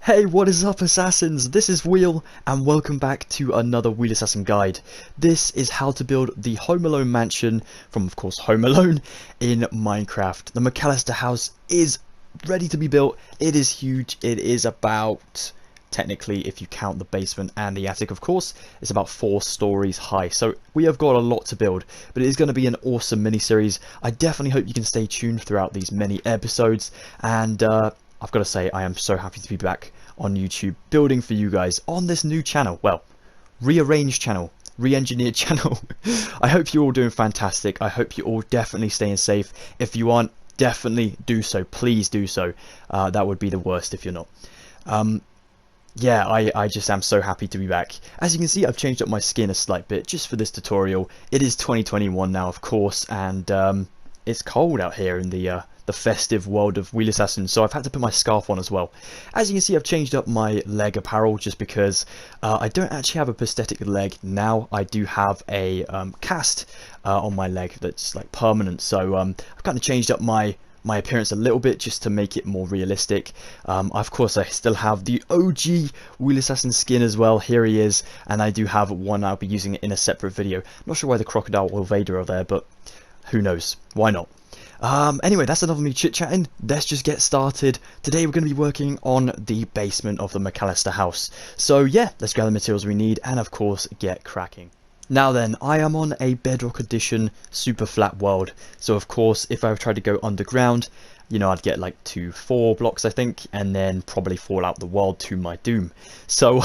Hey, what is up, assassins? This is Wheel, and welcome back to another Wheelassassin guide. This is how to build the Home Alone mansion from, of course, Home Alone in Minecraft. The McCallister House is ready to be built. It is huge. It is about, technically, if you count the basement and the attic, of course, it's about 4 stories high. So we have got a lot to build, but it is going to be an awesome mini-series. I definitely hope you can stay tuned throughout these many episodes, and I've got to say, I am so happy to be back on YouTube building for you guys on this new channel. Well, rearranged channel, re-engineered channel. I hope you're all doing fantastic. I hope you're all definitely staying safe. If you aren't, definitely do so. Please do so. That would be the worst if you're not. Yeah, I just am so happy to be back. As you can see, I've changed up my skin a slight bit just for this tutorial. It is 2021 now, of course, and it's cold out here in the festive world of Wheelassassin, so I've had to put my scarf on as well. As you can see, I've changed up my leg apparel just because I don't actually have a prosthetic leg now. I do have a cast on my leg that's like permanent, so I've kind of changed up my appearance a little bit just to make it more realistic. Of course, I still have the OG Wheelassassin skin as well. Here he is, and I do have one. I'll be using it in a separate video. Not sure why the crocodile or Vader are there, but who knows? Why not? Anyway, that's enough of me chit-chatting. Let's just get started. Today we're going to be working on the basement of the McCallister house. So yeah, let's grab the materials we need and of course get cracking. Now then, I am on a Bedrock Edition super flat world. So of course, if I tried to go underground, you know, I'd get like 4 blocks I think, and then probably fall out the world to my doom. So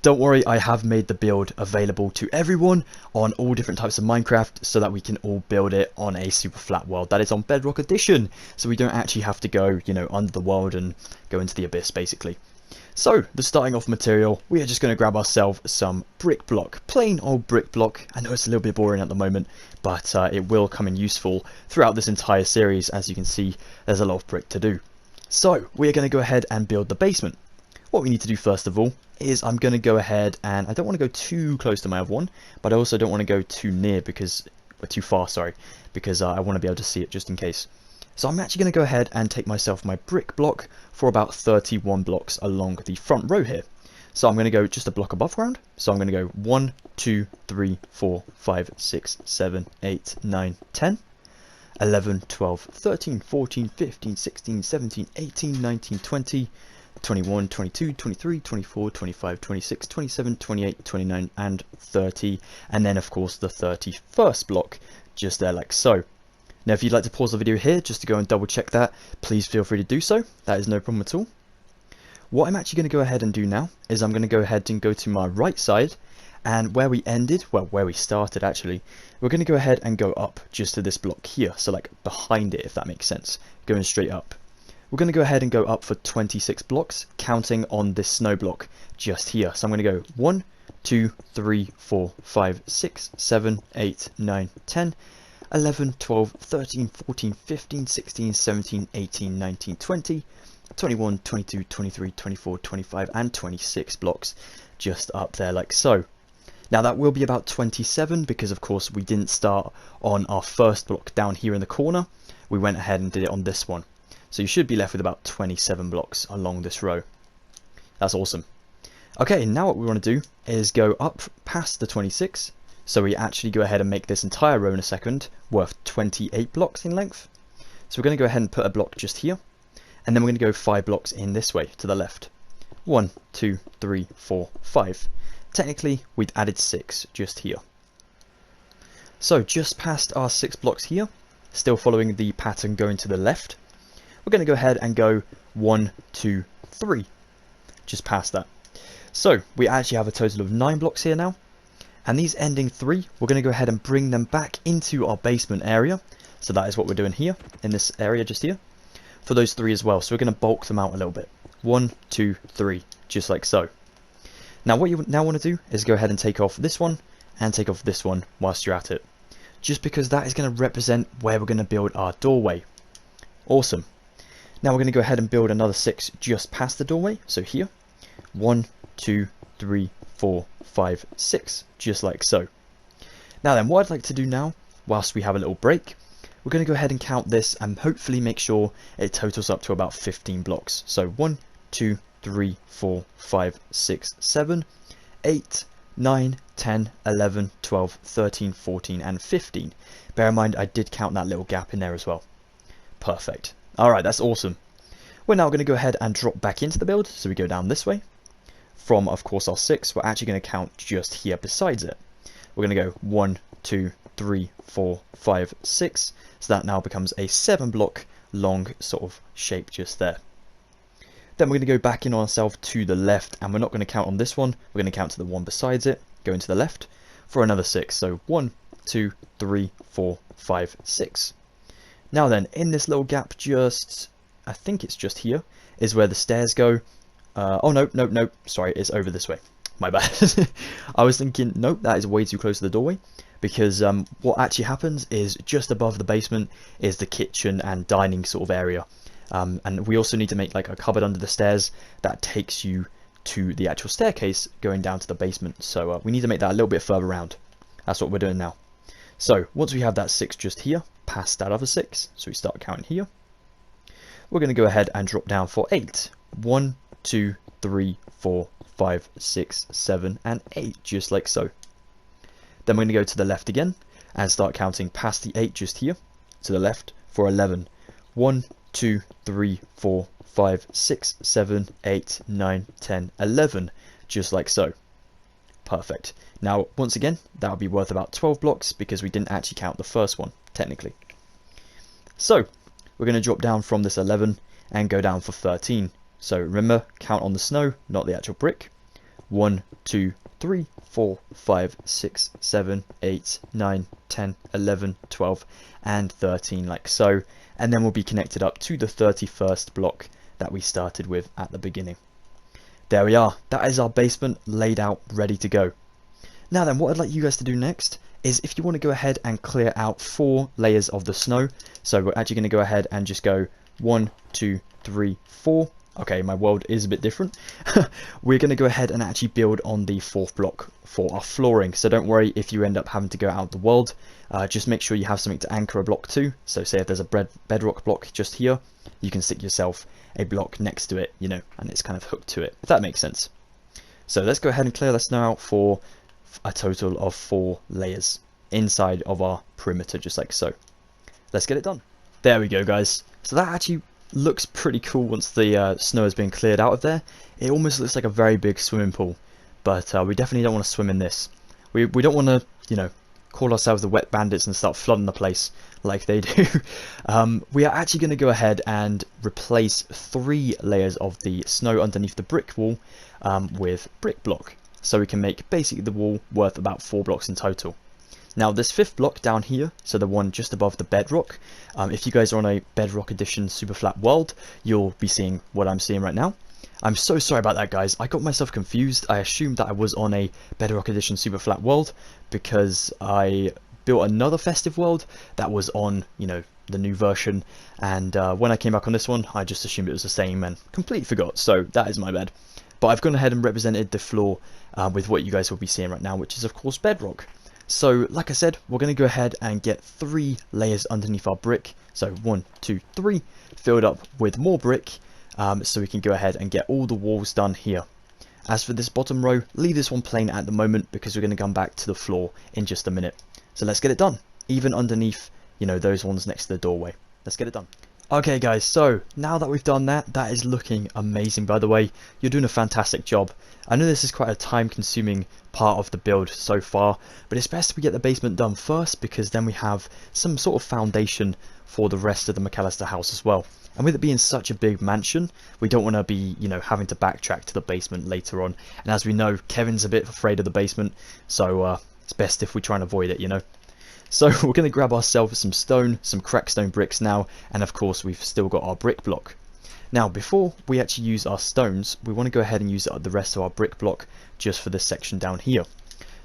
don't worry, I have made the build available to everyone on all different types of Minecraft so that we can all build it on a super flat world that is on Bedrock Edition. So we don't actually have to go, you know, under the world and go into the abyss basically. So, the starting off material, we are just going to grab ourselves some brick block, plain old brick block. I know it's a little bit boring at the moment, but it will come in useful throughout this entire series. As you can see, there's a lot of brick to do. So, we're going to go ahead and build the basement. What we need to do first of all is I'm going to go ahead and I don't want to go too close to my other one, but I also don't want to go too near because, or too far, sorry, because I want to be able to see it just in case. So I'm actually going to go ahead and take myself my brick block for about 31 blocks along the front row here. So I'm going to go just a block above ground. So I'm going to go 1, 2, 3, 4, 5, 6, 7, 8, 9, 10, 11, 12, 13, 14, 15, 16, 17, 18, 19, 20, 21, 22, 23, 24, 25, 26, 27, 28, 29, and 30. And then of course the 31st block just there like so. Now if you'd like to pause the video here just to go and double check that, please feel free to do so. That is no problem at all. What I'm actually going to go ahead and do now is I'm going to go ahead and go to my right side, and where we ended, well where we started actually, we're going to go ahead and go up just to this block here, so like behind it if that makes sense, going straight up. We're going to go ahead and go up for 26 blocks, counting on this snow block just here. So I'm going to go 1, 2, 3, 4, 5, 6, 7, 8, 9, 10, 11, 12, 13, 14, 15, 16, 17, 18, 19, 20, 21, 22, 23, 24, 25 and 26 blocks just up there like so. Now that will be about 27 because of course we didn't start on our first block down here in the corner. We went ahead and did it on this one. So you should be left with about 27 blocks along this row. That's awesome. Okay, now what we want to do is go up past the 26. So we actually go ahead and make this entire row in a second worth 28 blocks in length. So we're going to go ahead and put a block just here. And then we're going to go 5 blocks in this way to the left. 1, 2, 3, 4, 5. Technically, we've added 6 just here. So just past our 6 blocks here, still following the pattern going to the left, we're going to go ahead and go 1, 2, 3. Just past that. So we actually have a total of 9 blocks here now. And these ending 3, we're going to go ahead and bring them back into our basement area. So that is what we're doing here, in this area just here. For those 3 as well, so we're going to bulk them out a little bit. 1, 2, 3, just like so. Now what you now want to do is go ahead and take off this one, and take off this one whilst you're at it. Just because that is going to represent where we're going to build our doorway. Awesome. Now we're going to go ahead and build another 6 just past the doorway, so here. 1, 2, 3, 4, 5, 6, just like so. Now then, what I'd like to do now, whilst we have a little break, we're going to go ahead and count this and hopefully make sure it totals up to about 15 blocks. So 1, 2, 3, 4, 5, 6, 7, 8, 9, 10, 11, 12, 13, 14, and 15. Bear in mind, I did count that little gap in there as well. Perfect. Alright, that's awesome. We're now going to go ahead and drop back into the build. So we go down this way. From, of course, our 6, we're actually going to count just here besides it. We're going to go 1, 2, 3, 4, 5, 6. So that now becomes a 7 block long sort of shape just there. Then we're going to go back in on ourselves to the left, and we're not going to count on this one. We're going to count to the one besides it, go into the left for another 6. So 1, 2, 3, 4, 5, 6. Now then, in this little gap just, I think it's just here, is where the stairs go. Oh no, sorry, it's over this way. My bad. I was thinking, nope, that is way too close to the doorway, because what actually happens is just above the basement is the kitchen and dining sort of area. And we also need to make like a cupboard under the stairs that takes you to the actual staircase going down to the basement. So we need to make that a little bit further around. That's what we're doing now. So once we have that 6 just here, past that other 6, so we start counting here. We're going to go ahead and drop down for 8. 1, 2, 3, 4, 5, 6, 7, and 8, just like so. Then we're going to go to the left again and start counting past the 8 just here to the left for 11. 1, 2, 3, 4, 5, 6, 7, 8, 9, 10, 11, just like so. Perfect. Now, once again, that would be worth about 12 blocks because we didn't actually count the first one, technically. So, we're going to drop down from this 11 and go down for 13. So remember, count on the snow, not the actual brick. 1, 2, 3, 4, 5, 6, 7, 8, 9, 10, 11, 12, and 13 like so. And then we'll be connected up to the 31st block that we started with at the beginning. There we are. That is our basement laid out, ready to go. Now then, what I'd like you guys to do next is if you want to go ahead and clear out 4 layers of the snow. So we're actually going to go ahead and just go 1, 2, 3, 4. Okay, my world is a bit different. We're going to go ahead and actually build on the 4th block for our flooring. So don't worry if you end up having to go out the world. Just make sure you have something to anchor a block to. So say if there's a bedrock block just here, you can stick yourself a block next to it, you know, and it's kind of hooked to it, if that makes sense. So let's go ahead and clear the snow out for a total of 4 layers inside of our perimeter, just like so. Let's get it done. There we go, guys. So that actually looks pretty cool once the snow has been cleared out of there. It almost looks like a very big swimming pool, but we definitely don't want to swim in this. We don't want to, you know, call ourselves the wet bandits and start flooding the place like they do. We are actually going to go ahead and replace 3 layers of the snow underneath the brick wall with brick block, so we can make basically the wall worth about 4 blocks in total. Now this 5th block down here, so the one just above the bedrock, if you guys are on a Bedrock Edition super flat world, you'll be seeing what I'm seeing right now. I'm so sorry about that, guys. I got myself confused. I assumed that I was on a Bedrock Edition super flat world because I built another festive world that was on, you know, the new version, and when I came back on this one, I just assumed it was the same and completely forgot, so that is my bad. But I've gone ahead and represented the floor with what you guys will be seeing right now, which is of course bedrock. So like I said, we're going to go ahead and get 3 layers underneath our brick. So 1, 2, 3, filled up with more brick, so we can go ahead and get all the walls done here. As for this bottom row, leave this one plain at the moment because we're going to come back to the floor in just a minute. So let's get it done, even underneath, you know, those ones next to the doorway. Let's get it done. Okay guys, so now that we've done that, that is looking amazing, by the way. You're doing a fantastic job. I know this is quite a time consuming part of the build so far, but it's best we get the basement done first because then we have some sort of foundation for the rest of the McCallister house as well. And with it being such a big mansion, we don't want to be, you know, having to backtrack to the basement later on. And as we know, Kevin's a bit afraid of the basement, so it's best if we try and avoid it, you know. So we're going to grab ourselves some stone, some cracked stone bricks now, and of course we've still got our brick block. Now before we actually use our stones, we want to go ahead and use the rest of our brick block just for this section down here.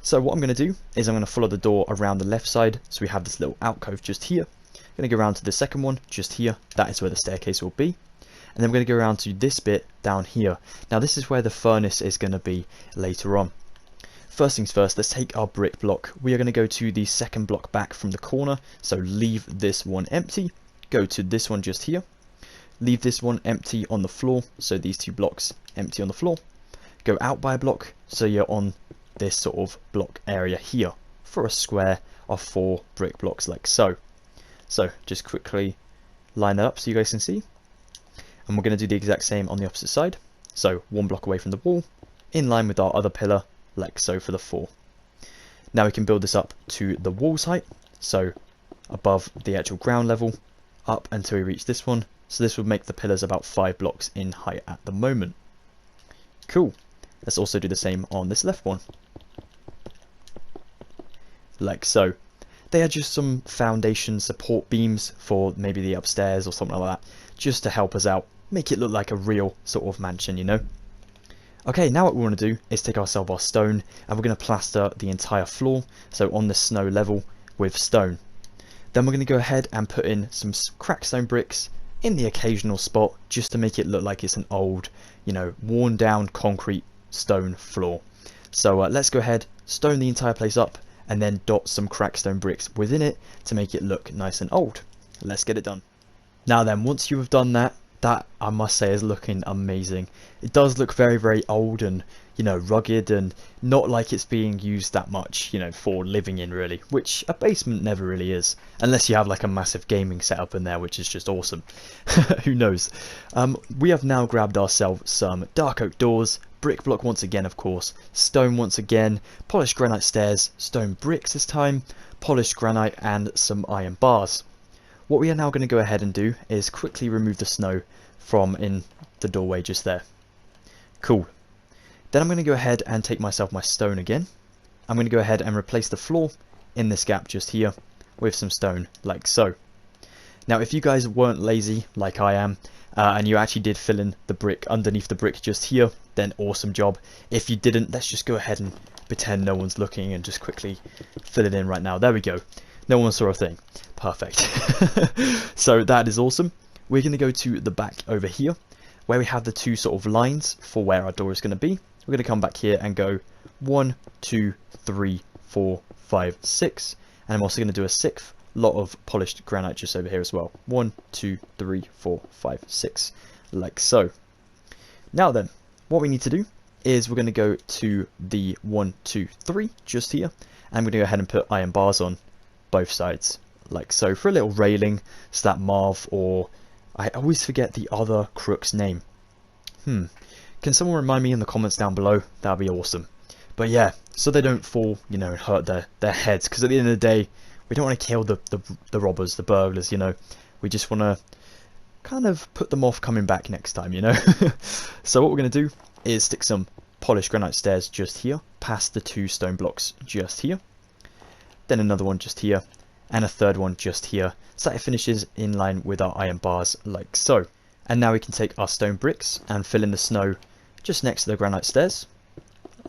So what I'm going to do is I'm going to follow the door around the left side, so we have this little alcove just here. I'm going to go around to the second one just here, that is where the staircase will be. And then we're going to go around to this bit down here. Now this is where the furnace is going to be later on. First things first, let's take our brick block. We are going to go to the second block back from the corner, so leave this one empty, go to this one just here, leave this one empty on the floor, so these 2 blocks empty on the floor, go out by a block, so you're on this sort of block area here for a square of 4 brick blocks like so. So just quickly line that up so you guys can see, and we're going to do the exact same on the opposite side, so 1 block away from the wall, in line with our other pillar like so for the 4. Now we can build this up to the wall's height, so above the actual ground level, up until we reach this one. So this would make the pillars about 5 blocks in height at the moment. Cool. Let's also do the same on this left one. Like so. They are just some foundation support beams for maybe the upstairs or something like that, just to help us out, make it look like a real sort of mansion, you know. Okay, now what we want to do is take ourselves our stone, and we're going to plaster the entire floor, so on the snow level, with stone. Then we're going to go ahead and put in some cracked stone bricks in the occasional spot, just to make it look like it's an old, you know, worn down concrete stone floor. So let's go ahead, stone the entire place up, and then dot some cracked stone bricks within it to make it look nice and old. Let's get it done. Now then, once you have done that, that I must say is looking amazing. It does look very, very old and, you know, rugged, and not like it's being used that much, you know, for living in really, which a basement never really is, unless you have like a massive gaming setup in there, which is just awesome. Who knows. We have now grabbed ourselves some dark oak doors, brick block once again of course, stone once again, polished granite stairs, stone bricks this time, polished granite, and some iron bars. What we are now going to go ahead and do is quickly remove the snow from in the doorway just there. Cool. Then I'm going to go ahead and take myself my stone again. I'm going to go ahead and replace the floor in this gap just here with some stone like so. Now if you guys weren't lazy like I am, and you actually did fill in the brick underneath the brick just here, then awesome job. If you didn't, let's just go ahead and pretend no one's looking and just quickly fill it in right now. There we go. No one saw a thing. Perfect. So that is awesome. We're going to go to the back over here, where we have the 2 sort of lines for where our door is going to be. We're going to come back here and go 1, 2, 3, 4, 5, 6. And I'm also going to do a 6th lot of polished granite just over here as well. 1, 2, 3, 4, 5, 6. Like so. Now then, what we need to do is we're going to go to the 1, 2, 3 just here. And I'm going to go ahead and put iron bars on both sides like so for a little railing, so that Marv, or I always forget the other crook's name. Can someone remind me in the comments down below? That'd be awesome. But yeah, so they don't fall, you know, and hurt their heads, because at the end of the day we don't want to kill the robbers, the burglars, you know. We just want to kind of put them off coming back next time, you know. So what we're going to do is stick some polished granite stairs just here past the 2 stone blocks just here, then another one just here, and a 3rd one just here, so that it finishes in line with our iron bars like so. And now we can take our stone bricks and fill in the snow just next to the granite stairs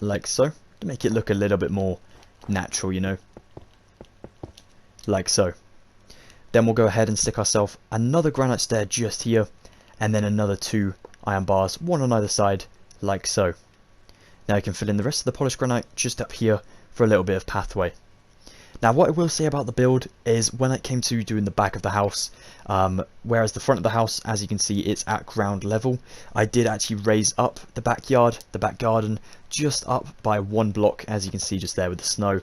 like so, to make it look a little bit more natural, you know, like so. Then we'll go ahead and stick ourselves another granite stair just here, and then another 2 iron bars, 1 on either side like so. Now you can fill in the rest of the polished granite just up here for a little bit of pathway. Now what I will say about the build is when it came to doing the back of the house, whereas the front of the house, as you can see, it's at ground level, I did actually raise up the backyard, the back garden, just up by 1 block, as you can see just there with the snow,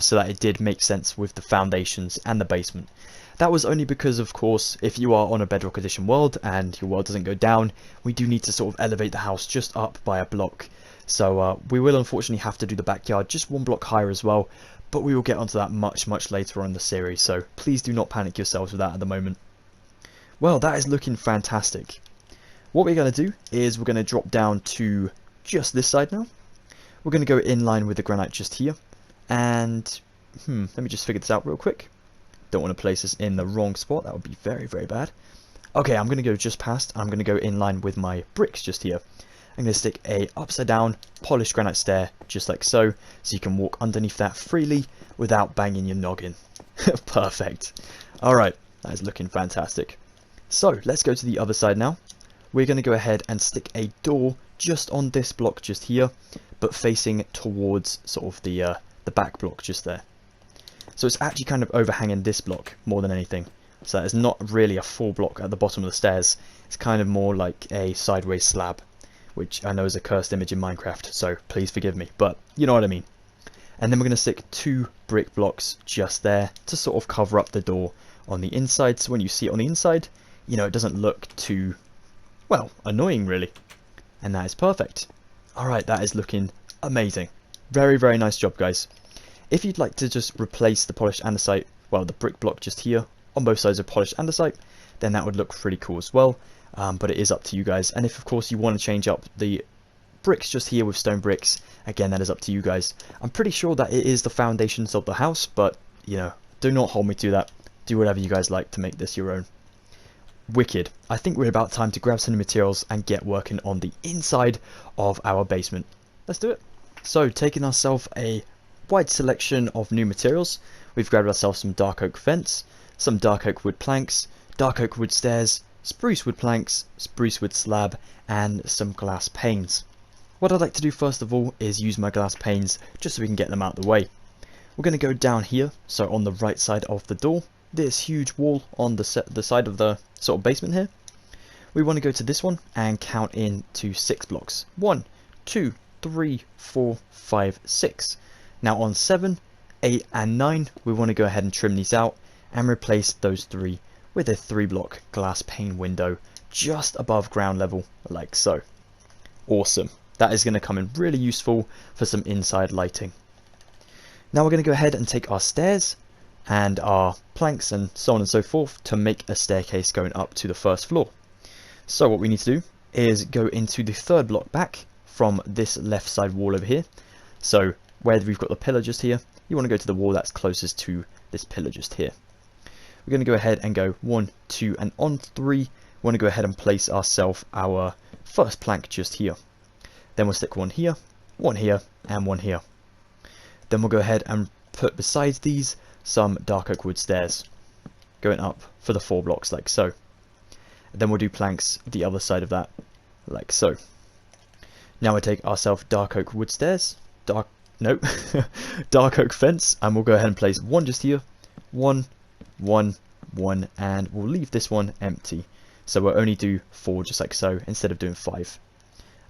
so that it did make sense with the foundations and the basement. That was only because, of course, if you are on a bedrock edition world and your world doesn't go down, we do need to sort of elevate the house just up by a block. So we will unfortunately have to do the backyard just 1 block higher as well, but we will get onto that much later on in the series, so please do not panic yourselves with that at the moment. Well, that is looking fantastic. What we're going to do is we're going to drop down to just this side now. We're going to go in line with the granite just here, and let me just figure this out real quick. Don't want to place this in the wrong spot, that would be very, very bad. Okay, I'm going to go just past, I'm going to go in line with my bricks just here. I'm going to stick a upside down polished granite stair just like so, so you can walk underneath that freely without banging your noggin. Perfect. Alright, that is looking fantastic. So let's go to the other side now. We're going to go ahead and stick a door just on this block just here, but facing towards sort of the back block just there. So it's actually kind of overhanging this block more than anything, So that is not really a full block at the bottom of the stairs. It's kind of more like a sideways slab, which I know is a cursed image in Minecraft, so please forgive me, but you know what I mean. And then we're going to stick 2 brick blocks just there to sort of cover up the door on the inside, so when you see it on the inside, you know, it doesn't look too, well, annoying really. And that is perfect. Alright, that is looking amazing. Very, very nice job, guys. If you'd like to just replace the polished andesite, well, the brick block just here on both sides of polished andesite, then that would look pretty cool as well. But it is up to you guys. And if, of course, you want to change up the bricks just here with stone bricks, again, that is up to you guys. I'm pretty sure that it is the foundations of the house, but, you know, do not hold me to that. Do whatever you guys like to make this your own. Wicked. I think we're about time to grab some new materials and get working on the inside of our basement. Let's do it. So, taking ourselves a wide selection of new materials, we've grabbed ourselves some dark oak fence, some dark oak wood planks, dark oak wood stairs, spruce wood planks, spruce wood slab, and some glass panes. What I'd like to do first of all is use my glass panes just so we can get them out of the way. We're going to go down here, so on the right side of the door, this huge wall on the side of the sort of basement here. We want to go to this one and count in to 6 blocks. 1, 2, 3, 4, 5, 6. Now on 7, 8 and 9 we want to go ahead and trim these out and replace those 3 with a 3-block glass pane window just above ground level, like so. Awesome. That is going to come in really useful for some inside lighting. Now we're going to go ahead and take our stairs and our planks and so on and so forth to make a staircase going up to the first floor. So what we need to do is go into the 3rd block back from this left side wall over here. So where we've got the pillar just here, you want to go to the wall that's closest to this pillar just here. We're going to go ahead and go 1, 2 and on 3 we want to go ahead and place ourselves our first plank just here. Then we'll stick one here and one here. Then we'll go ahead and put beside these some dark oak wood stairs going up for the 4 blocks like so. Then we'll do planks the other side of that like so. Now we'll take ourselves dark oak wood stairs, dark oak fence, and we'll go ahead and place one just here, one, and we'll leave this one empty. So we'll only do 4 just like so instead of doing 5.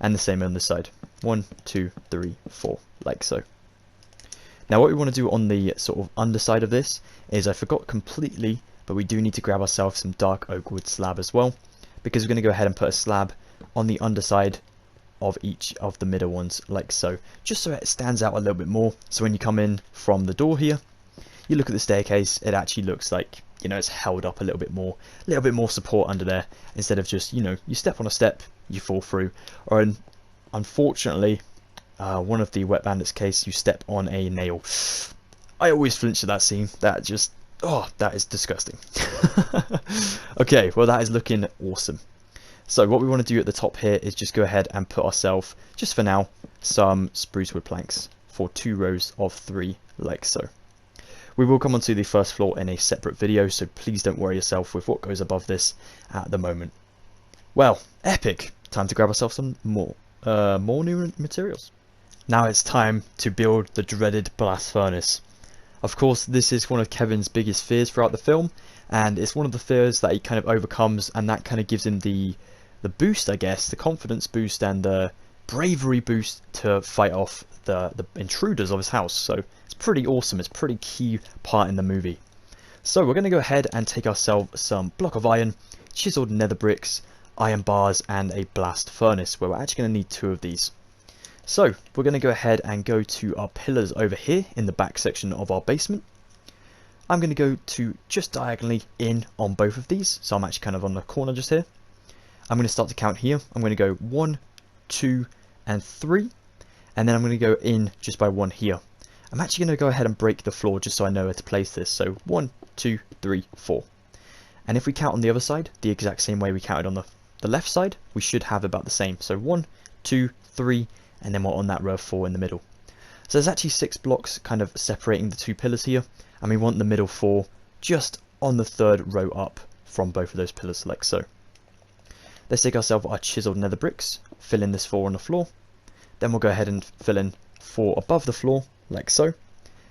And the same on this side. 1, 2, 3, 4, like so. Now what we want to do on the sort of underside of this is, I forgot completely, but we do need to grab ourselves some dark oak wood slab as well, because we're going to go ahead and put a slab on the underside of each of the middle ones like so, just so it stands out a little bit more. So when you come in from the door here, you look at the staircase, it actually looks like, you know, it's held up a little bit more support under there, instead of just, you know, you step on a step, you fall through, or unfortunately, one of the Wet Bandits case, you step on a nail. I always flinch at that scene. That just, oh, that is disgusting. Okay, well that is looking awesome. So what we want to do at the top here is just go ahead and put ourselves, just for now, some spruce wood planks for 2 rows of 3 like so. We will come onto the first floor in a separate video, so please don't worry yourself with what goes above this at the moment. Well, epic! Time to grab ourselves some more new materials. Now it's time to build the dreaded blast furnace. Of course, this is one of Kevin's biggest fears throughout the film, and it's one of the fears that he kind of overcomes, and that kind of gives him the boost, I guess, the confidence boost and the bravery boost to fight off the intruders of his house. So it's pretty awesome. It's a pretty key part in the movie. So we're going to go ahead and take ourselves some block of iron, chiseled nether bricks, iron bars, and a blast furnace, where we're actually going to need 2 of these. So we're going to go ahead and go to our pillars over here in the back section of our basement. I'm going to go to just diagonally in on both of these, so I'm actually kind of on the corner just here. I'm going to start to count here. I'm going to go 1, 2 and 3, and then I'm going to go in just by 1 here. I'm actually going to go ahead and break the floor just so I know where to place this. So 1, 2, 3, 4. And if we count on the other side the exact same way we counted on the left side, we should have about the same. So 1, 2, 3, and then we're on that row of 4 in the middle. So there's actually 6 blocks kind of separating the 2 pillars here, and we want the middle 4 just on the 3rd row up from both of those pillars like so. Let's take ourselves our chiseled nether bricks, fill in this 4 on the floor, then we'll go ahead and fill in 4 above the floor like so,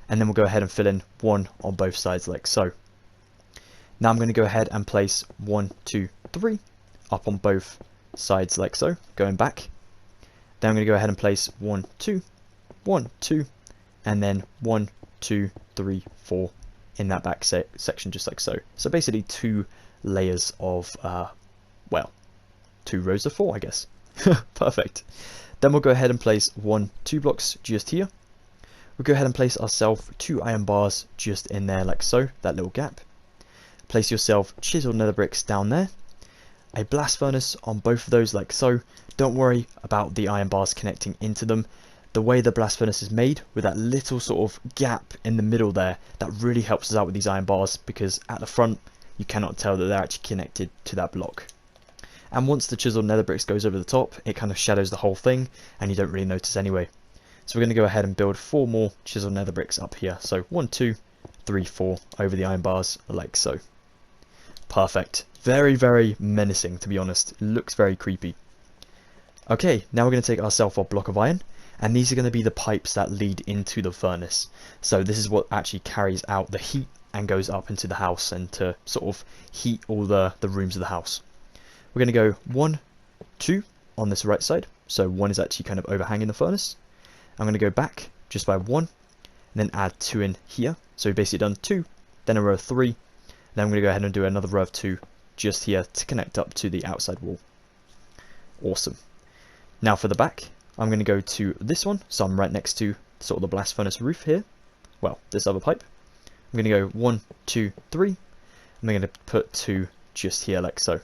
and then we'll go ahead and fill in 1 on both sides like so. Now I'm going to go ahead and place 1, 2, 3 up on both sides like so, going back. Then I'm going to go ahead and place 1, 2, 1, 2, and then 1, 2, 3, 4 in that back section just like so. So basically 2 layers of, well, 2 rows of 4 I guess. Perfect. Then we'll go ahead and place 1, 2 blocks just here. We'll go ahead and place ourselves 2 iron bars just in there like so, that little gap. Place yourself chiseled nether bricks down there. A blast furnace on both of those like so. Don't worry about the iron bars connecting into them. The way the blast furnace is made, with that little sort of gap in the middle there, that really helps us out with these iron bars, because at the front you cannot tell that they're actually connected to that block. And once the chiseled nether bricks goes over the top, it kind of shadows the whole thing and you don't really notice anyway. So we're going to go ahead and build 4 more chiseled nether bricks up here. So 1, 2, 3, 4 over the iron bars like so. Perfect. Very, very menacing, to be honest. It looks very creepy. Okay, now we're going to take ourselves a block of iron, and these are going to be the pipes that lead into the furnace. So this is what actually carries out the heat and goes up into the house and to sort of heat all the rooms of the house. We're going to go 1, 2 on this right side. So 1 is actually kind of overhanging the furnace. I'm going to go back just by 1 and then add 2 in here. So we've basically done 2, then a row of 3. Then I'm going to go ahead and do another row of 2 just here to connect up to the outside wall. Awesome. Now for the back, I'm going to go to this one. So I'm right next to sort of the blast furnace roof here. Well, this other pipe. I'm going to go 1, 2, 3. I'm going to put 2 just here like so.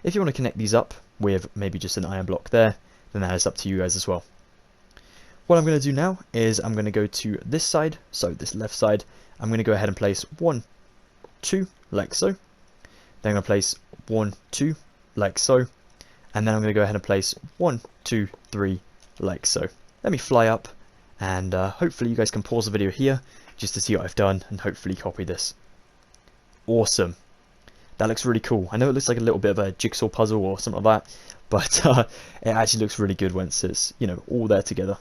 If you want to connect these up with maybe just an iron block there, then that is up to you guys as well. What I'm going to do now is I'm going to go to this side, so this left side. I'm going to go ahead and place 1, 2 like so. Then I'm going to place 1, 2 like so. And then I'm going to go ahead and place 1, 2, 3 like so. Let me fly up and hopefully you guys can pause the video here just to see what I've done and hopefully copy this. Awesome. That looks really cool. I know it looks like a little bit of a jigsaw puzzle or something like that, but it actually looks really good once it's, you know, all there together.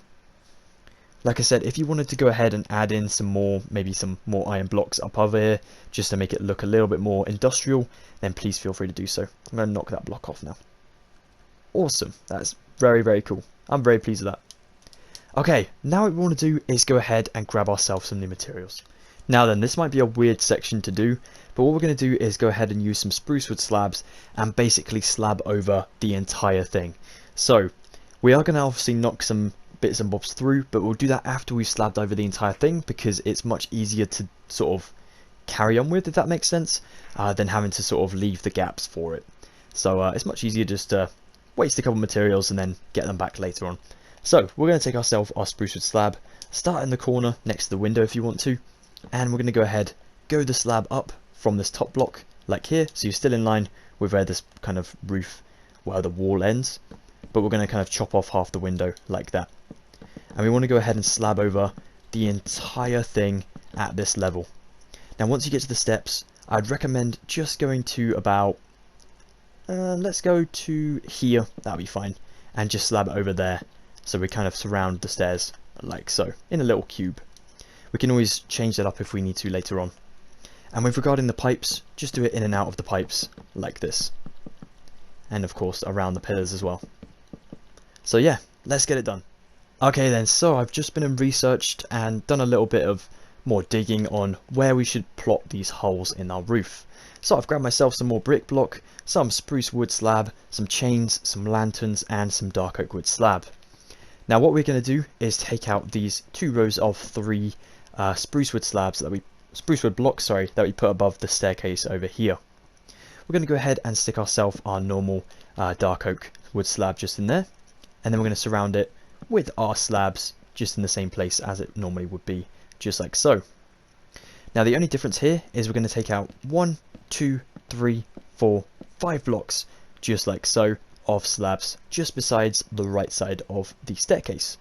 Like I said, if you wanted to go ahead and add in some more, maybe some more iron blocks up over here, just to make it look a little bit more industrial, then please feel free to do so. I'm going to knock that block off now. Awesome. That's very, very cool. I'm very pleased with that. Okay, now what we want to do is go ahead and grab ourselves some new materials. Now then, this might be a weird section to do, but what we're going to do is go ahead and use some spruce wood slabs and basically slab over the entire thing. So, we are going to obviously knock some bits and bobs through, but we'll do that after we've slabbed over the entire thing, because it's much easier to sort of carry on with, if that makes sense, than having to sort of leave the gaps for it. So it's much easier just to waste a couple of materials and then get them back later on. So we're going to take ourselves our spruce wood slab, start in the corner next to the window if you want to, and we're going to go ahead, go the slab up from this top block like here, so you're still in line with where this kind of roof, where the wall ends, but we're going to kind of chop off half the window like that. And we want to go ahead and slab over the entire thing at this level. Now once you get to the steps, I'd recommend just going to about, let's go to here, that'll be fine, and just slab it over there, so we kind of surround the stairs like so, in a little cube. We can always change that up if we need to later on. And with regarding the pipes, just do it in and out of the pipes like this. And of course around the pillars as well. So yeah, let's get it done. Okay then, so I've just been and researched and done a little bit of more digging on where we should plot these holes in our roof. So I've grabbed myself some more brick block, some spruce wood slab, some chains, some lanterns and some dark oak wood slab. Now what we're going to do is take out these 2 rows of 3 spruce wood blocks that we put above the staircase over here. We're going to go ahead and stick ourselves our normal dark oak wood slab just in there, and then we're going to surround it with our slabs just in the same place as it normally would be, just like so. Now the only difference here is we're going to take out 1, 2, 3, 4, 5 blocks just like so of slabs just besides the right side of the staircase.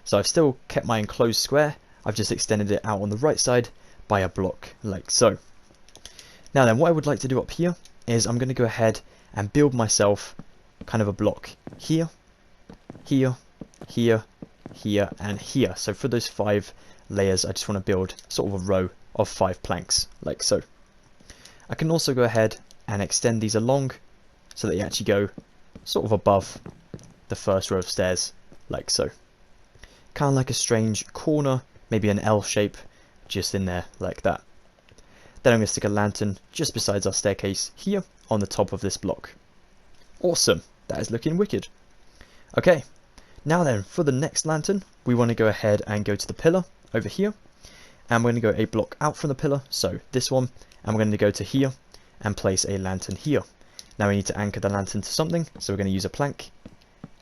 So I've still kept my enclosed square, I've just extended it out on the right side by a block like so. Now then, what I would like to do up here is I'm going to go ahead and build myself kind of a block here, here, here, here and here. So for those 5 layers I just want to build sort of a row of 5 planks like so. I can also go ahead and extend these along so that you actually go sort of above the first row of stairs, like so. Kind of like a strange corner, maybe an L shape, just in there, like that. Then I'm going to stick a lantern just besides our staircase here on the top of this block. Awesome, that is looking wicked. Okay, now then, for the next lantern, we want to go ahead and go to the pillar over here. And we're going to go a block out from the pillar, so this one, and we're going to go to here and place a lantern here. Now we need to anchor the lantern to something, so we're going to use a plank.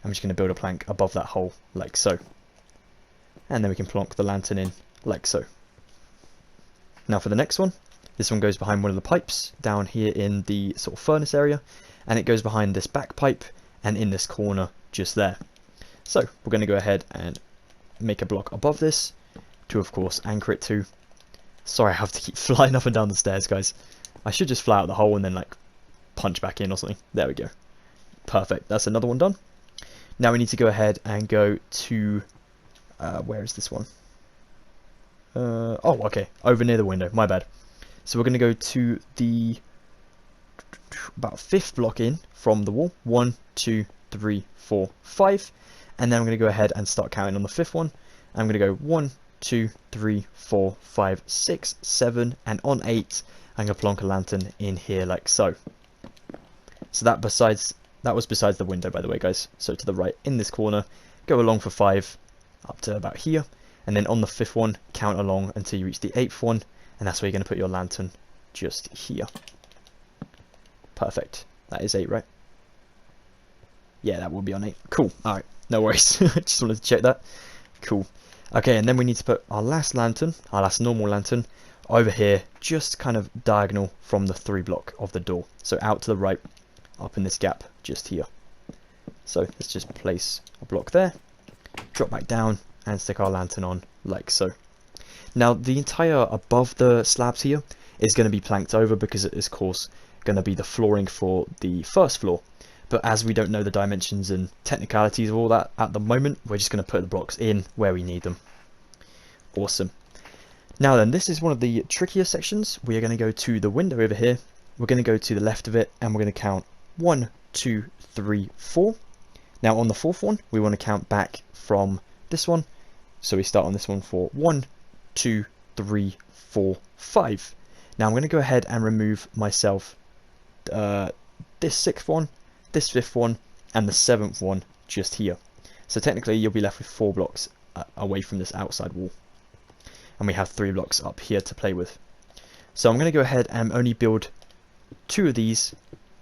I'm just going to build a plank above that hole, like so. And then we can plonk the lantern in, like so. Now for the next one, this one goes behind one of the pipes, down here in the sort of furnace area, and it goes behind this back pipe, and in this corner, just there. So, we're going to go ahead and make a block above this, to of course anchor it to. Sorry, I have to keep flying up and down the stairs, guys. I should just fly out the hole and then like punch back in or something. There we go. Perfect, that's another one done. Now we need to go ahead and go to, where is this one? Oh, okay, over near the window, my bad. So we're going to go to the about 5th block in from the wall. 1, 2, 3, 4, 5. And then I'm going to go ahead and start counting on the 5th one. I'm going to go 1, 2, 3, 4, 5, 6, 7, and on 8, I'm going to plonk a lantern in here like so. So that was besides the window, by the way, guys. So to the right in this corner, go along for 5 up to about here, and then on the 5th one, count along until you reach the 8th one, and that's where you're going to put your lantern, just here. Perfect. That is 8, right? Yeah, that will be on 8. Cool. Alright, no worries. Just wanted to check that. Cool. Okay, and then we need to put our last lantern, our last normal lantern, over here, just kind of diagonal from the 3 block of the door. So out to the right, up in this gap, just here. So let's just place a block there, drop back down, and stick our lantern on, like so. Now, the entire above the slabs here is going to be planked over because it is, of course, going to be the flooring for the first floor. But as we don't know the dimensions and technicalities of all that at the moment, we're just going to put the blocks in where we need them. Awesome. Now then, this is one of the trickier sections. We are going to go to the window over here. We're going to go to the left of it, and we're going to count 1, 2, 3, 4. Now on the 4th one, we want to count back from this one. So we start on this one for 1, 2, 3, 4, 5. Now I'm going to go ahead and remove myself this 6th one, this 5th one, and the 7th one just here. So technically you'll be left with 4 blocks away from this outside wall. And we have 3 blocks up here to play with. So I'm going to go ahead and only build 2 of these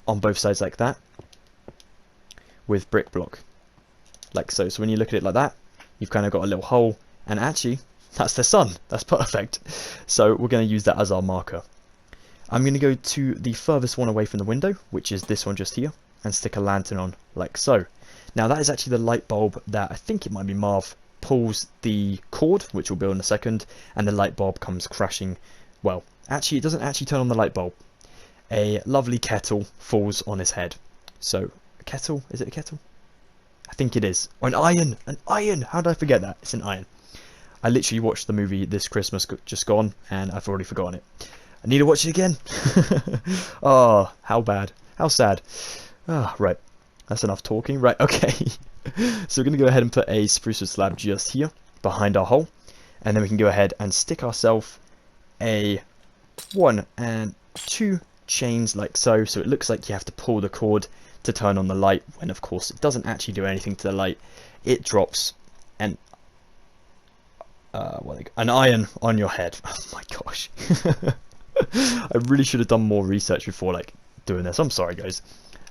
on both sides like that, with brick block, like so. So when you look at it like that, you've kind of got a little hole, and actually that's the sun. That's perfect. So we're going to use that as our marker. I'm going to go to the furthest one away from the window, which is this one just here, and stick a lantern on, like so. Now that is actually the light bulb that, I think it might be Marv, pulls the cord, which we'll build in a second, and the light bulb comes crashing. Well, actually it doesn't actually turn on the light bulb. A lovely kettle falls on his head. So, a kettle? Is it a kettle? I think it is. Or an iron! An iron! How did I forget that? It's an iron. I literally watched the movie this Christmas just gone, and I've already forgotten it. I need to watch it again! Oh, how bad. How sad. Ah, right. That's enough talking. Right, okay. So we're going to go ahead and put a spruce wood slab just here, behind our hole. And then we can go ahead and stick ourselves a 1 and 2 chains like so. So it looks like you have to pull the cord to turn on the light, when of course it doesn't actually do anything to the light. It drops an iron on your head. Oh my gosh. I really should have done more research before like doing this. I'm sorry guys.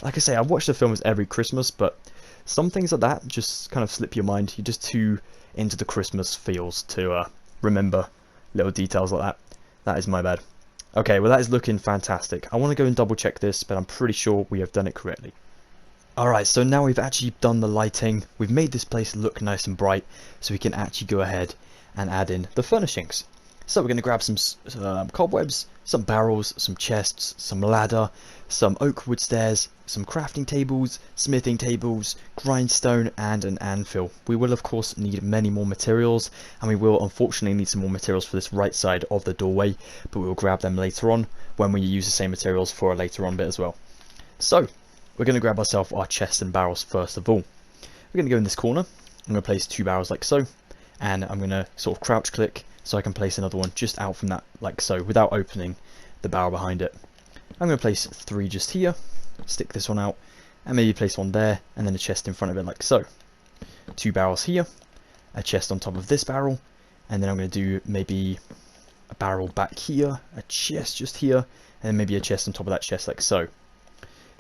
Like I say, I watch the films every Christmas, but some things like that just kind of slip your mind. You're just too into the Christmas feels to remember little details like that. That is my bad. Okay, well that is looking fantastic. I want to go and double check this, but I'm pretty sure we have done it correctly. Alright, so now we've actually done the lighting. We've made this place look nice and bright, so we can actually go ahead and add in the furnishings. So we're going to grab some cobwebs, some barrels, some chests, some ladder, some oak wood stairs, some crafting tables, smithing tables, grindstone, and an anvil. We will of course need many more materials, and we will unfortunately need some more materials for this right side of the doorway, but we will grab them later on when we use the same materials for a later on bit as well. So we're going to grab ourselves our chests and barrels first of all. We're going to go in this corner. I'm going to place 2 barrels like so, and I'm going to sort of crouch click so I can place another one just out from that like so without opening the barrel behind it. I'm going to place 3 just here, stick this one out, and maybe place one there, and then a chest in front of it like so. 2 barrels here, a chest on top of this barrel, and then I'm going to do maybe a barrel back here, a chest just here, and then maybe a chest on top of that chest like so.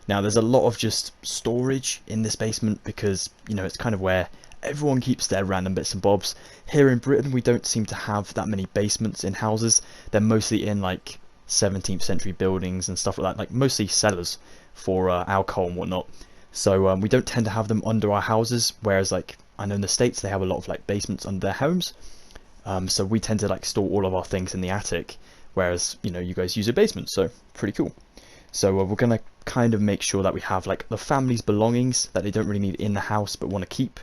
Now there's a lot of just storage in this basement because, you know, it's kind of where everyone keeps their random bits and bobs. Here in Britain we don't seem to have that many basements in houses. They're mostly in like 17th century buildings and stuff like that, like mostly cellars for alcohol and whatnot. So we don't tend to have them under our houses, whereas like I know in the States they have a lot of like basements under their homes. So we tend to like store all of our things in the attic, whereas, you know, you guys use a basement, so pretty cool. So we're gonna kind of make sure that we have like the family's belongings that they don't really need in the house but want to keep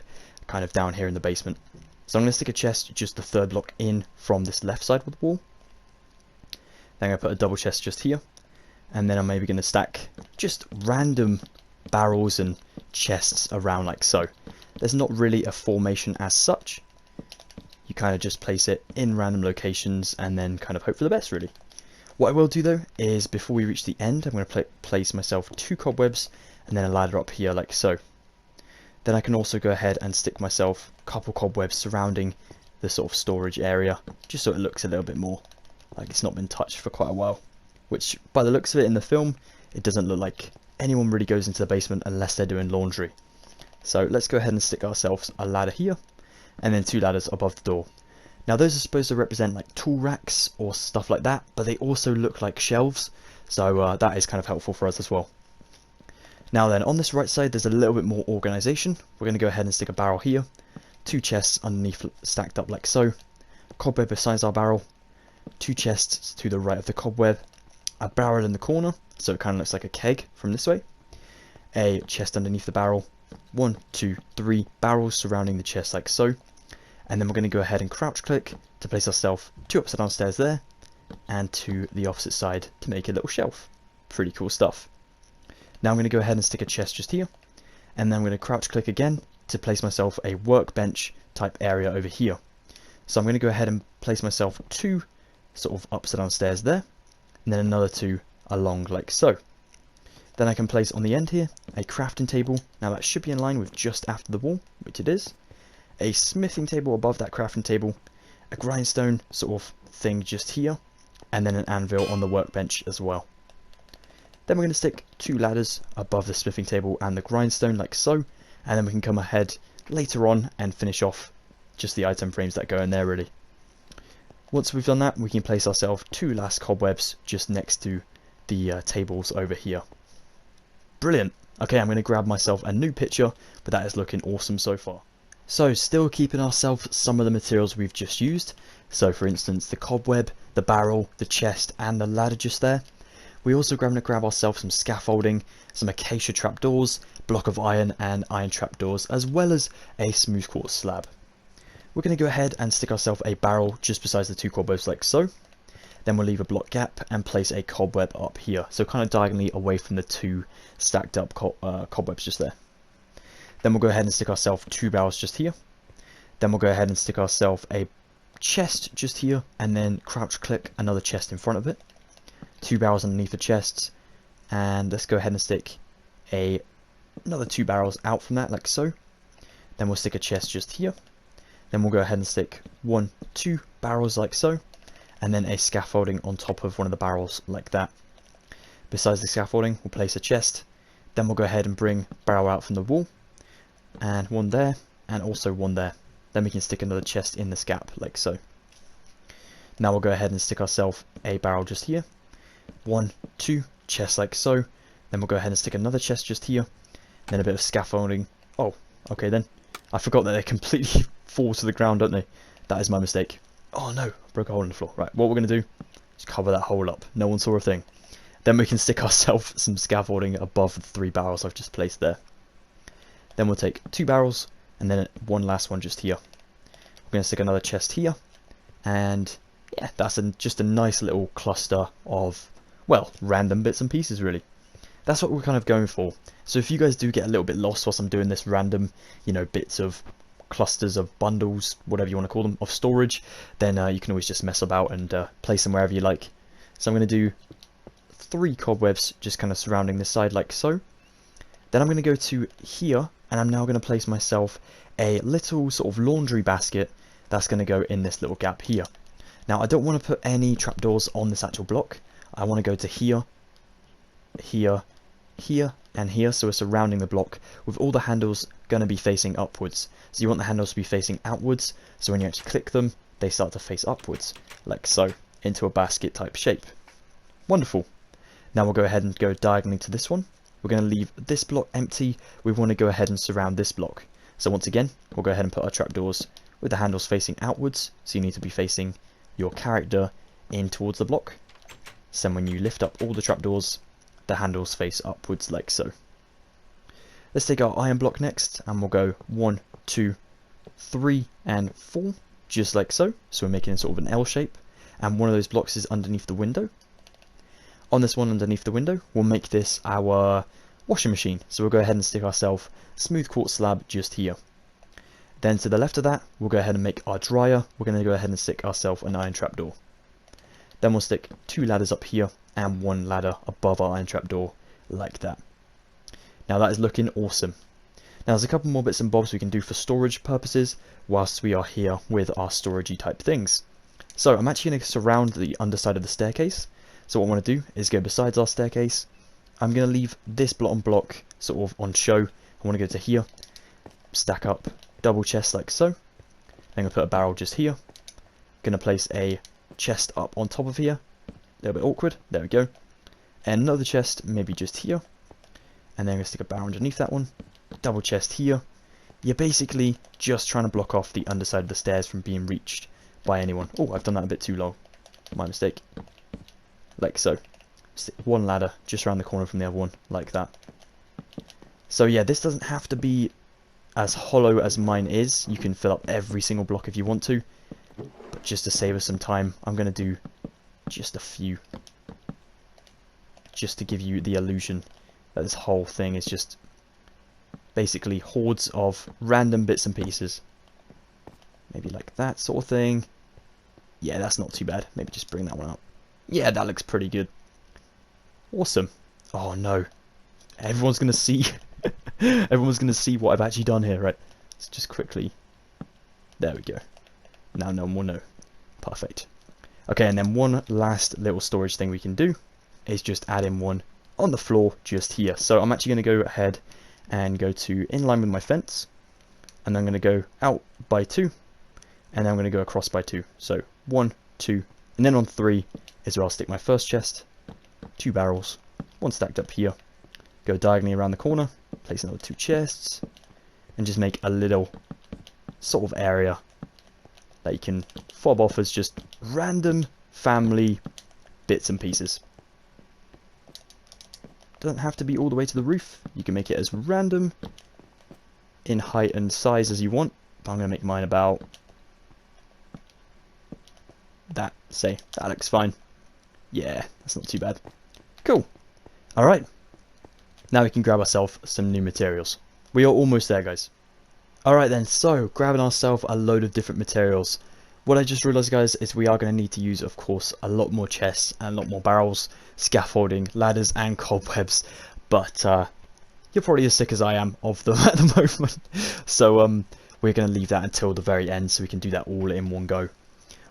kind of down here in the basement. So I'm going to stick a chest just the 3rd block in from this left side of the wall. Then I'm going to put a double chest just here, and then I'm maybe going to stack just random barrels and chests around like so. There's not really a formation as such. You kind of just place it in random locations and then kind of hope for the best, really. What I will do though is before we reach the end, I'm going to place myself 2 cobwebs and then a ladder up here like so. Then I can also go ahead and stick myself a couple cobwebs surrounding the sort of storage area, just so it looks a little bit more like it's not been touched for quite a while. Which, by the looks of it in the film, it doesn't look like anyone really goes into the basement unless they're doing laundry. So let's go ahead and stick ourselves a ladder here, and then 2 ladders above the door. Now those are supposed to represent like tool racks or stuff like that, but they also look like shelves, so that is kind of helpful for us as well. Now then, on this right side there's a little bit more organisation. We're going to go ahead and stick a barrel here, 2 chests underneath stacked up like so, cobweb beside our barrel, 2 chests to the right of the cobweb, a barrel in the corner, so it kind of looks like a keg from this way, a chest underneath the barrel, 1, 2, 3 barrels surrounding the chest like so, and then we're going to go ahead and crouch click to place ourselves 2 upside down stairs there, and to the opposite side to make a little shelf. Pretty cool stuff. Now I'm going to go ahead and stick a chest just here, and then I'm going to crouch click again to place myself a workbench type area over here. So I'm going to go ahead and place myself 2 sort of upside down stairs there, and then another 2 along like so. Then I can place on the end here a crafting table. Now that should be in line with just after the wall, which it is. A smithing table above that crafting table, a grindstone sort of thing just here, and then an anvil on the workbench as well. Then we're going to stick 2 ladders above the smithing table and the grindstone like so, and then we can come ahead later on and finish off just the item frames that go in there really. Once we've done that, we can place ourselves 2 last cobwebs just next to the tables over here. Brilliant! Okay, I'm going to grab myself a new picture, but that is looking awesome so far. So still keeping ourselves some of the materials we've just used, so for instance the cobweb, the barrel, the chest and the ladder just there. We also going to grab ourselves some scaffolding, some acacia trapdoors, block of iron and iron trapdoors, as well as a smooth quartz slab. We're going to go ahead and stick ourselves a barrel just beside the 2 cobwebs like so. Then we'll leave a block gap and place a cobweb up here, so kind of diagonally away from the 2 stacked up cobwebs just there. Then we'll go ahead and stick ourselves 2 barrels just here. Then we'll go ahead and stick ourselves a chest just here, and then crouch click another chest in front of it. 2 barrels underneath the chests, and let's go ahead and stick another 2 barrels out from that like so. Then we'll stick a chest just here. Then we'll go ahead and stick 1, 2 barrels like so, and then a scaffolding on top of one of the barrels like that. Besides the scaffolding, we'll place a chest. Then we'll go ahead and bring barrel out from the wall, and 1 there, and also 1 there. Then we can stick another chest in this gap like so. Now we'll go ahead and stick ourselves a barrel just here. 1, 2 chests like so. Then we'll go ahead and stick another chest just here. Then a bit of scaffolding. Oh, okay then. I forgot that they completely fall to the ground, don't they? That is my mistake. Oh no, broke a hole in the floor. Right, what we're going to do is cover that hole up. No one saw a thing. Then we can stick ourselves some scaffolding above the 3 barrels I've just placed there. Then we'll take 2 barrels and then one last one just here. We're going to stick another chest here, and yeah, that's just a nice little cluster of, well, random bits and pieces really. That's what we're kind of going for. So if you guys do get a little bit lost whilst I'm doing this random, you know, bits of clusters of bundles, whatever you want to call them, of storage, then you can always just mess about and place them wherever you like. So I'm going to do 3 cobwebs just kind of surrounding this side like so. Then I'm going to go to here, and I'm now going to place myself a little sort of laundry basket that's going to go in this little gap here. Now I don't want to put any trapdoors on this actual block. I want to go to here, here, here, and here, so we're surrounding the block with all the handles going to be facing upwards. So you want the handles to be facing outwards, so when you actually click them, they start to face upwards, like so, into a basket type shape. Wonderful. Now we'll go ahead and go diagonally to this one. We're going to leave this block empty. We want to go ahead and surround this block. So once again, we'll go ahead and put our trapdoors with the handles facing outwards, so you need to be facing your character in towards the block. So when you lift up all the trapdoors, the handles face upwards like so. Let's take our iron block next, and we'll go 1, 2, 3, and 4, just like so. So we're making sort of an L shape, and one of those blocks is underneath the window. On this one underneath the window, we'll make this our washing machine. So we'll go ahead and stick ourselves smooth quartz slab just here. Then to the left of that, we'll go ahead and make our dryer. We're going to go ahead and stick ourselves an iron trapdoor. Then we'll stick 2 ladders up here and 1 ladder above our iron trapdoor, like that. Now that is looking awesome. Now there's a couple more bits and bobs we can do for storage purposes whilst we are here with our storagey type things. So I'm actually going to surround the underside of the staircase. So what I want to do is go besides our staircase. I'm going to leave this bottom block sort of on show. I want to go to here, stack up double chests like so. I'm going to put a barrel just here. Going to place a chest up on top of here. A little bit awkward. There we go. And another chest maybe just here. And then I'm going to stick a barrel underneath that one. Double chest here. You're basically just trying to block off the underside of the stairs from being reached by anyone. Oh, I've done that a bit too low. My mistake. Like so. Stick 1 ladder just around the corner from the other one, like that. So yeah, this doesn't have to be as hollow as mine is. You can fill up every single block if you want to. But just to save us some time, I'm going to do just a few. Just to give you the illusion that this whole thing is just basically hordes of random bits and pieces. Maybe like that sort of thing. Yeah, that's not too bad. Maybe just bring that one up. Yeah, that looks pretty good. Awesome. Oh no. Everyone's going to see. Everyone's going to see what I've actually done here, right? Let's just quickly. There we go. Now no one will know. Perfect. Okay, and then one last little storage thing we can do is just add in one on the floor just here. So I'm actually going to go ahead and go to in line with my fence, and I'm going to go out by 2, and then I'm going to go across by 2. So 1, 2, and then on 3 is where I'll stick my first chest, 2 barrels, 1 stacked up here, go diagonally around the corner, place another 2 chests, and just make a little sort of area that you can fob off as just random family bits and pieces. Doesn't have to be all the way to the roof. You can make it as random in height and size as you want. But I'm going to make mine about that, say. That looks fine. Yeah, that's not too bad. Cool. Alright. Now we can grab ourselves some new materials. We are almost there, guys. Alright then, so grabbing ourselves a load of different materials. What I just realised, guys, is we are going to need to use, of course, a lot more chests and a lot more barrels, scaffolding, ladders and cobwebs. But you're probably as sick as I am of them at the moment. So we're going to leave that until the very end so we can do that all in one go.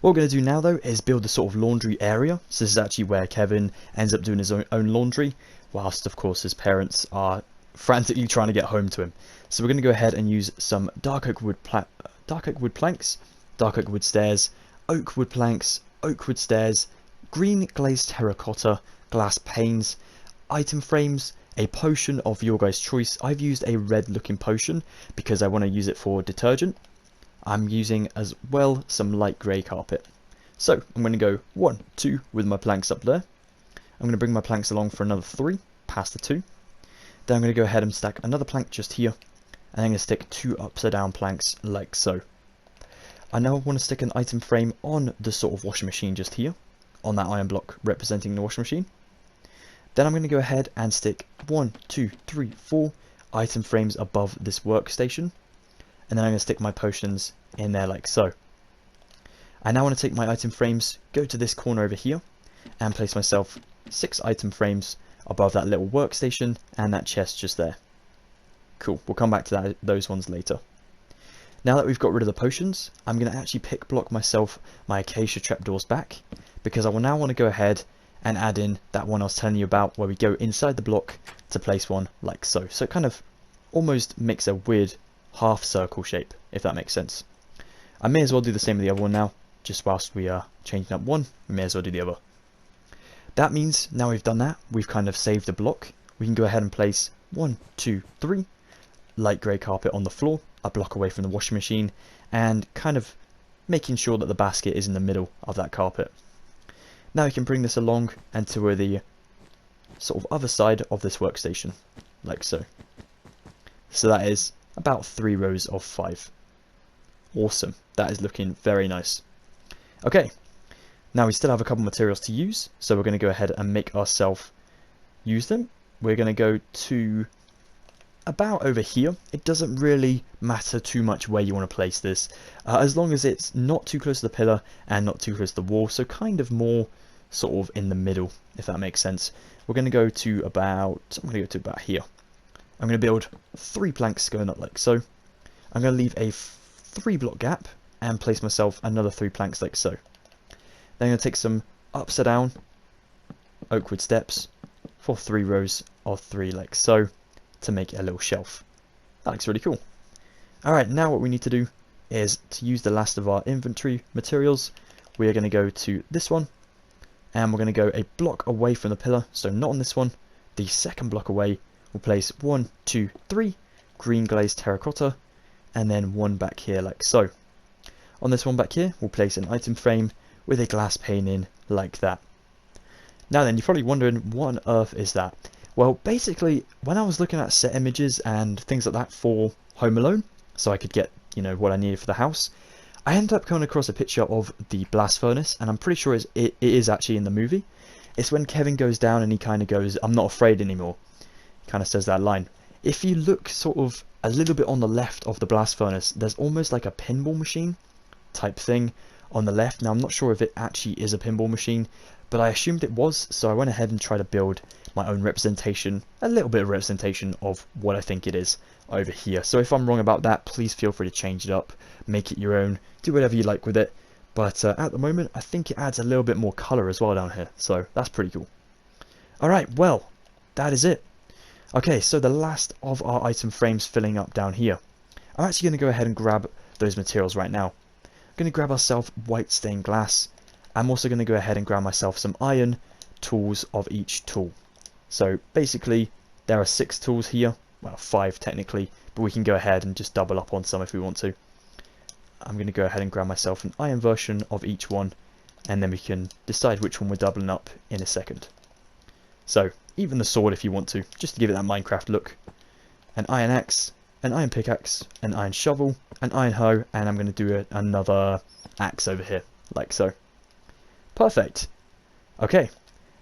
What we're going to do now, though, is build a sort of laundry area. So this is actually where Kevin ends up doing his own laundry, whilst, of course, his parents are frantically trying to get home to him. So we're going to go ahead and use some dark oak wood planks, dark oak wood stairs, oak wood planks, oak wood stairs, green glazed terracotta, glass panes, item frames, a potion of your guys' choice. I've used a red looking potion because I want to use it for detergent. I'm using as well some light grey carpet. So I'm going to go 1, 2 with my planks up there. I'm going to bring my planks along for another 3, past the 2. Then I'm going to go ahead and stack another plank just here, and I'm going to stick 2 upside down planks like so. I now want to stick an item frame on the sort of washing machine just here, on that iron block representing the washing machine. Then I'm going to go ahead and stick 1, 2, 3, 4 item frames above this workstation, and then I'm going to stick my potions in there like so. I now want to take my item frames, go to this corner over here, and place myself 6 item frames above that little workstation and that chest just there. Cool, we'll come back to those ones later. Now that we've got rid of the potions, I'm going to actually pick block myself my acacia trapdoors back, because I will now want to go ahead and add in that one I was telling you about, where we go inside the block to place one like so. So it kind of almost makes a weird half circle shape, if that makes sense. I may as well do the same with the other one now, just whilst we are changing up one, we may as well do the other. That means now we've done that, we've kind of saved the block. We can go ahead and place 1, 2, 3 light grey carpet on the floor, a block away from the washing machine, and kind of making sure that the basket is in the middle of that carpet. Now we can bring this along and to the sort of other side of this workstation, like so. So that is about 3 rows of 5. Awesome, that is looking very nice. Okay, now we still have a couple materials to use, so we're going to go ahead and make ourselves use them. We're going to go to about over here. It doesn't really matter too much where you want to place this, as long as it's not too close to the pillar and not too close to the wall, so kind of more sort of in the middle, if that makes sense. We're going to go to about, I'm going to go to about here. I'm going to build 3 planks going up like so. I'm going to leave a 3 block gap and place myself another 3 planks like so. Then I'm going to take some upside down oak wood steps for 3 rows of 3 like so, to make a little shelf. That looks really cool. Alright, now what we need to do is to use the last of our inventory materials. We are going to go to this one, and we're going to go a block away from the pillar, so not on this one. The second block away, we'll place 1, 2, 3 green glazed terracotta, and then 1 back here like so. On this one back here, we'll place an item frame with a glass pane in like that. Now then, you're probably wondering, what on earth is that? Well, basically, when I was looking at set images and things like that for Home Alone, so I could get, you know, what I needed for the house, I ended up coming across a picture of the blast furnace, and I'm pretty sure it is actually in the movie. It's when Kevin goes down and he kind of goes, "I'm not afraid anymore." He kind of says that line. If you look sort of a little bit on the left of the blast furnace, there's almost like a pinball machine type thing on the left. Now, I'm not sure if it actually is a pinball machine, but I assumed it was, so I went ahead and tried to build my own representation, a little bit of representation of what I think it is over here. So if I'm wrong about that, please feel free to change it up, make it your own, do whatever you like with it. But at the moment, I think it adds a little bit more colour as well down here, so that's pretty cool. Alright, well, that is it. Okay, so the last of our item frames filling up down here. I'm actually going to go ahead and grab those materials right now. I'm going to grab ourselves white stained glass. I'm also going to go ahead and grab myself some iron tools of each tool. So basically, there are 6 tools here, well 5 technically, but we can go ahead and just double up on some if we want to. I'm going to go ahead and grab myself an iron version of each one, and then we can decide which one we're doubling up in a second. So, even the sword if you want to, just to give it that Minecraft look. An iron axe, an iron pickaxe, an iron shovel, an iron hoe, and I'm going to do another axe over here, like so. Perfect. Okay,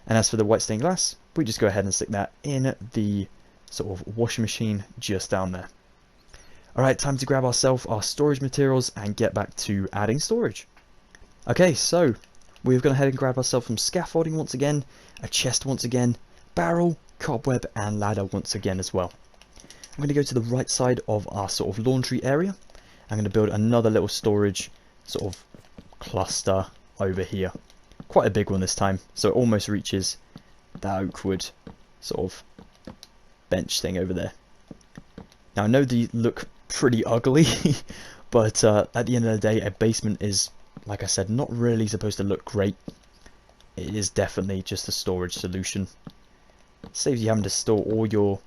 and as for the white stained glass, we just go ahead and stick that in the sort of washing machine just down there. Alright, time to grab ourselves our storage materials and get back to adding storage. Okay, so we've gone ahead and grabbed ourselves some scaffolding once again, a chest once again, barrel, cobweb and ladder once again as well. I'm going to go to the right side of our sort of laundry area. I'm going to build another little storage sort of cluster over here. Quite a big one this time, so it almost reaches that oak wood sort of bench thing over there. Now I know they look pretty ugly, but at the end of the day, a basement is, like I said, not really supposed to look great. It is definitely just a storage solution. It saves you having to store all your,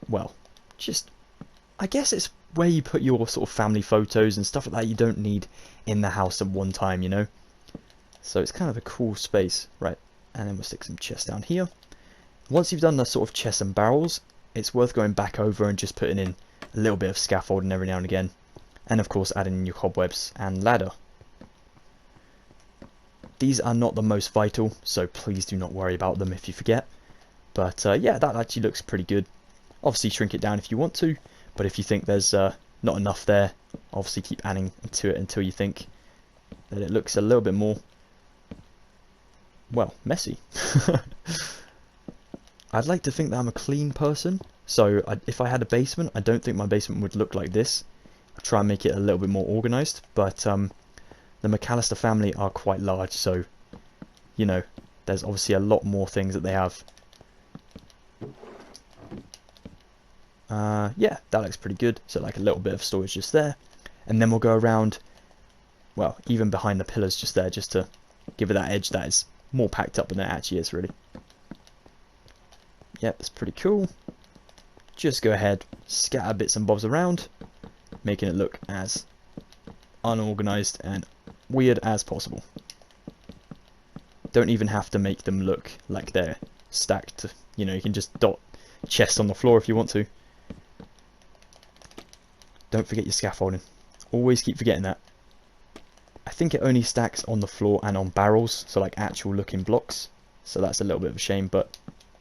well, just, I guess it's where you put your sort of family photos and stuff like that you don't need in the house at one time, you know. So it's kind of a cool space, right? And then we'll stick some chests down here. Once you've done the sort of chests and barrels, it's worth going back over and just putting in a little bit of scaffolding every now and again. And of course adding in your cobwebs and ladder. These are not the most vital, so please do not worry about them if you forget. But yeah, that actually looks pretty good. Obviously shrink it down if you want to, but if you think there's not enough there, obviously keep adding to it until you think that it looks a little bit more, well, messy. I'd like to think that I'm a clean person, so if I had a basement, I don't think my basement would look like this. I'll try and make it a little bit more organised, but the McCallister family are quite large, so, you know, there's obviously a lot more things that they have. Yeah, that looks pretty good. So like a little bit of storage just there. And then we'll go around, well, even behind the pillars just there, just to give it that edge that is more packed up than it actually is, really. Yep, it's pretty cool. Just go ahead, scatter bits and bobs around, making it look as unorganized and weird as possible. Don't even have to make them look like they're stacked. You know, you can just dot chests on the floor if you want to. Don't forget your scaffolding. Always keep forgetting that. I think it only stacks on the floor and on barrels, so like actual looking blocks. So that's a little bit of a shame, but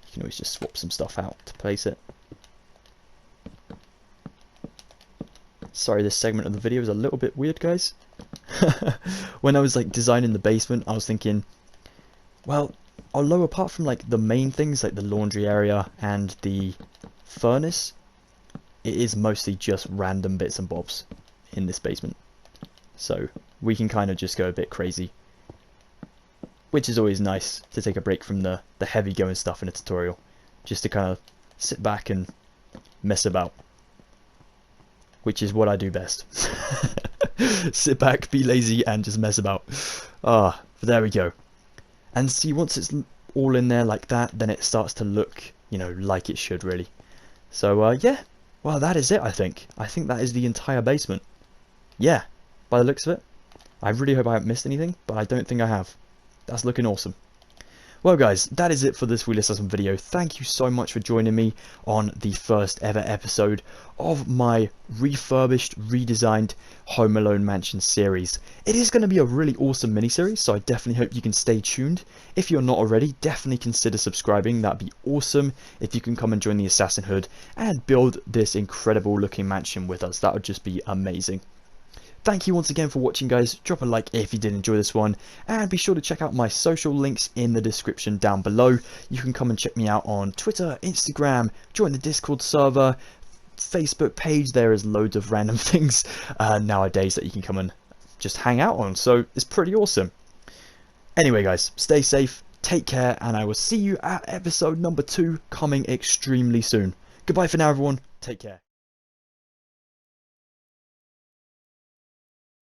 you can always just swap some stuff out to place it. Sorry, this segment of the video is a little bit weird, guys. When I was like designing the basement, I was thinking, well, although apart from like the main things like the laundry area and the furnace, it is mostly just random bits and bobs in this basement. So we can kind of just go a bit crazy, which is always nice to take a break from the heavy going stuff in a tutorial, just to kind of sit back and mess about, which is what I do best. Sit back, be lazy, and just mess about. Ah, there we go. And see, once it's all in there like that, then it starts to look, you know, like it should really. So yeah, well, that is it. I think that is the entire basement. Yeah, by the looks of it. I really hope I haven't missed anything, but I don't think I have. That's looking awesome. Well guys, that is it for this Wheelassassin video. Thank you so much for joining me on the first ever episode of my refurbished, redesigned Home Alone Mansion series. It is going to be a really awesome mini-series, so I definitely hope you can stay tuned. If you're not already, definitely consider subscribing. That'd be awesome if you can come and join the Assassin Hood and build this incredible looking mansion with us. That would just be amazing. Thank you once again for watching, guys. Drop a like if you did enjoy this one, and be sure to check out my social links in the description down below. You can come and check me out on Twitter, Instagram, join the Discord server, Facebook page. There is loads of random things nowadays that you can come and just hang out on, so it's pretty awesome. Anyway guys, stay safe, take care, and I will see you at episode number 2 coming extremely soon. Goodbye for now everyone, take care.